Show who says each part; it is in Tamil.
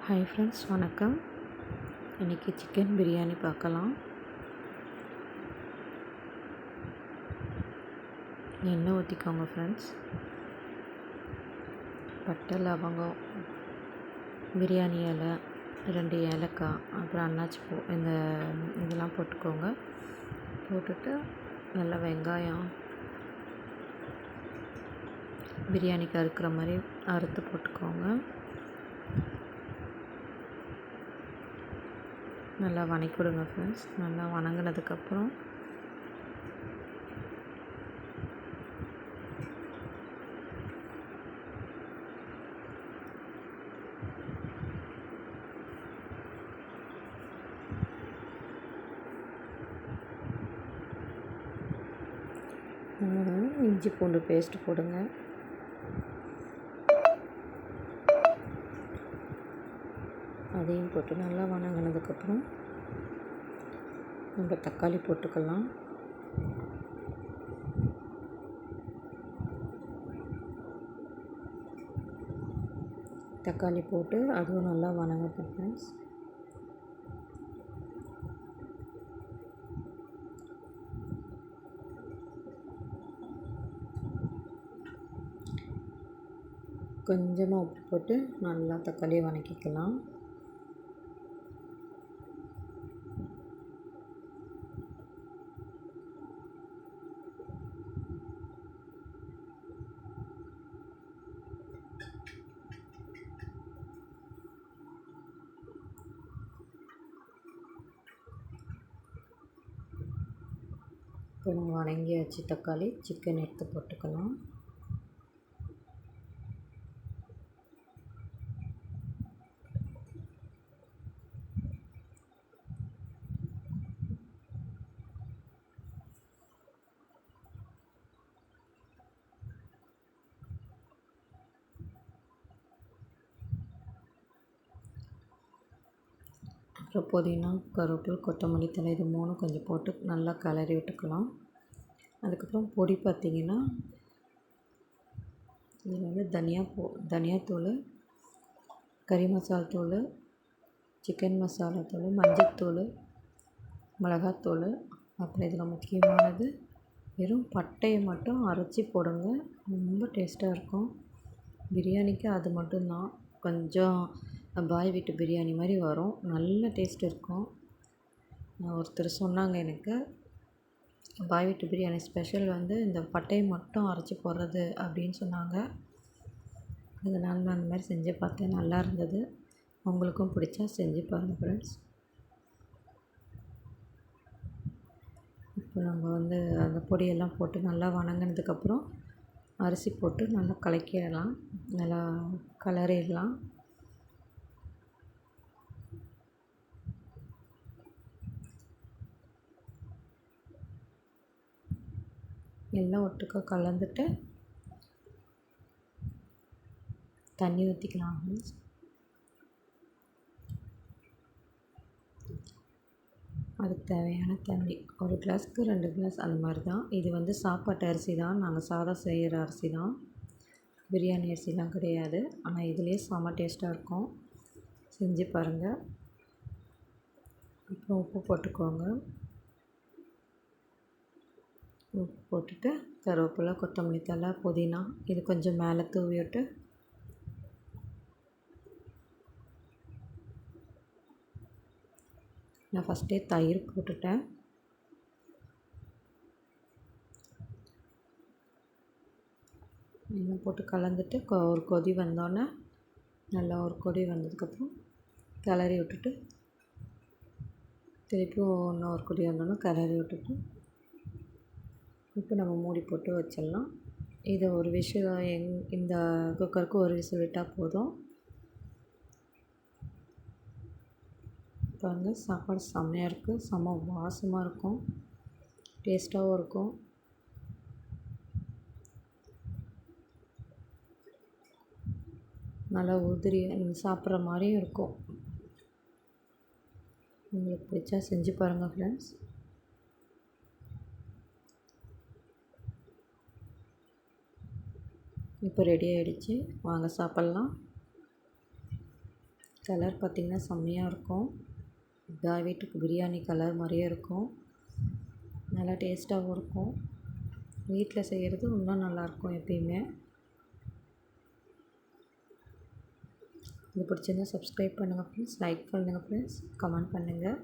Speaker 1: ஹாய் ஃப்ரெண்ட்ஸ், வணக்கம். இன்றைக்கி சிக்கன் பிரியாணி பார்க்கலாம். எண்ணெய் ஊற்றிக்கோங்க ஃப்ரெண்ட்ஸ். பட்டை, லவங்கம், பிரியாணி இலை, 2 ஏலக்காய், அப்புறம் அன்னாச்சி பூ, இதெல்லாம் போட்டுக்கோங்க. போட்டுட்டு நல்லா வெங்காயம் பிரியாணிக்கு அறுக்கிற மாதிரி அறுத்து போட்டுக்கோங்க. நல்லா வணக்கிவிடுங்க ஃப்ரெண்ட்ஸ். நல்லா வணங்கினதுக்கப்புறம் இஞ்சி பூண்டு பேஸ்ட்டு போடுங்க. அதையும் போட்டு நல்லா வணங்கினதுக்கப்புறம் நம்ம தக்காளி போட்டுக்கலாம். தக்காளி போட்டு அதுவும் நல்லா வணங்கட்டும் ஃப்ரெண்ட்ஸ். கொஞ்சமாக உப்பு போட்டு நல்லா தக்காளியை வணக்கிக்கலாம். இப்போ நம்ம வணங்கியாச்சு தக்காளி. சிக்கன் எடுத்து போட்டுக்கலாம். அப்புறம் புதினா, கருவேப்பிலை, கொத்தமல்லி தழை, இது 3 கொஞ்சம் போட்டு நல்லா கிளறி விட்டுக்கலாம். அதுக்கப்புறம் பொடி பார்த்திங்கன்னா, இதில் வந்து தனியாத்தூள், கறி மசாலா தூள், சிக்கன் மசாலா தூள், மஞ்சத்தூள், மிளகாத்தூள், அப்புறம் இதில் முக்கியமானது வெறும் பட்டையை மட்டும் அரைச்சி போடுங்க. ரொம்ப டேஸ்ட்டாக இருக்கும். பிரியாணிக்கு அது மட்டும்தான். கொஞ்சம் பாய் வீட்டு பிரியாணி மாதிரி வரும். நல்ல டேஸ்ட் இருக்கும். ஒருத்தர் சொன்னாங்க எனக்கு, பாய் வீட்டு பிரியாணி ஸ்பெஷல் வந்து இந்த பட்டையை மட்டும் அரைச்சி போடுறது அப்படின்னு சொன்னாங்க. அதனால் நான் அந்த மாதிரி செஞ்சு பார்த்தேன். நல்லா இருந்தது. உங்களுக்கும் பிடிச்சா செஞ்சு பாருங்கள் ஃப்ரெண்ட்ஸ். இப்போ நம்ம வந்து அந்த பொடியெல்லாம் போட்டு நல்லா வணங்கினதுக்கப்புறம் அரிசி போட்டு நல்லா கலக்கிடலாம். நல்லா கலரிடலாம். எல்லாம் ஒட்டுக்கா கலந்துட்டு தண்ணி ஊற்றிக்கலாம். அதுக்கு தேவையான தண்ணி 1 கிளாஸ்க்கு 2 கிளாஸ் அந்த மாதிரி தான். இது வந்து சாப்பாட்டு அரிசி தான். நாங்கள் சாதம் செய்கிற அரிசி தான். பிரியாணி அரிசிலாம் கிடையாது. ஆனால் இதுலேயே செம்ம டேஸ்ட்டாக இருக்கும். செஞ்சு பாருங்கள். அப்புறம் உப்பு போட்டுக்கோங்க. உப்பு போட்டுட்டு கருவேப்பிலை, கொத்தமல்லி தழை, புதினா இது கொஞ்சம் மேலே தூவி விட்டு நான் ஃபஸ்ட்டே தயிர் போட்டுட்டேன். எண்ணெய் போட்டு கலந்துட்டு ஒரு கொதி வந்தோடனே, நல்லா ஒரு கொதி வந்ததுக்கப்புறம் கிளறி விட்டுட்டு திருப்பியும் இன்னும் ஒரு கொதி வந்தோடனே கிளறி விட்டுட்டு இப்போ நம்ம மூடி போட்டு வச்சிடலாம். இதை ஒரு விசில் இந்த குக்கருக்கு ஒரு விசில் விட்டால் போதும். பாருங்கள், சாப்பாடு செம்மையாக இருக்குது. செம்ம வாசமாக இருக்கும். டேஸ்ட்டாகவும் இருக்கும். நல்லா உதிரி சாப்பிட்ற மாதிரியும் இருக்கும். உங்களுக்கு பிடிச்சா செஞ்சு பாருங்கள் ஃப்ரெண்ட்ஸ். இப்போ ரெடி ஆகிடுச்சு. வாங்க சாப்பிட்லாம். கலர் பார்த்திங்கன்னா செம்மையாக இருக்கும். வீட்டுக்கு பிரியாணி கலர் மாதிரியே இருக்கும். நல்லா டேஸ்ட்டாகவும் இருக்கும். வீட்டில் செய்கிறது இன்னும் நல்லாயிருக்கும் எப்பயுமே. இது பிடிச்சிருந்தா சப்ஸ்கிரைப் பண்ணுங்கள் ஃப்ரெண்ட்ஸ், லைக் பண்ணுங்கள் ஃப்ரெண்ட்ஸ், கமெண்ட் பண்ணுங்கள்.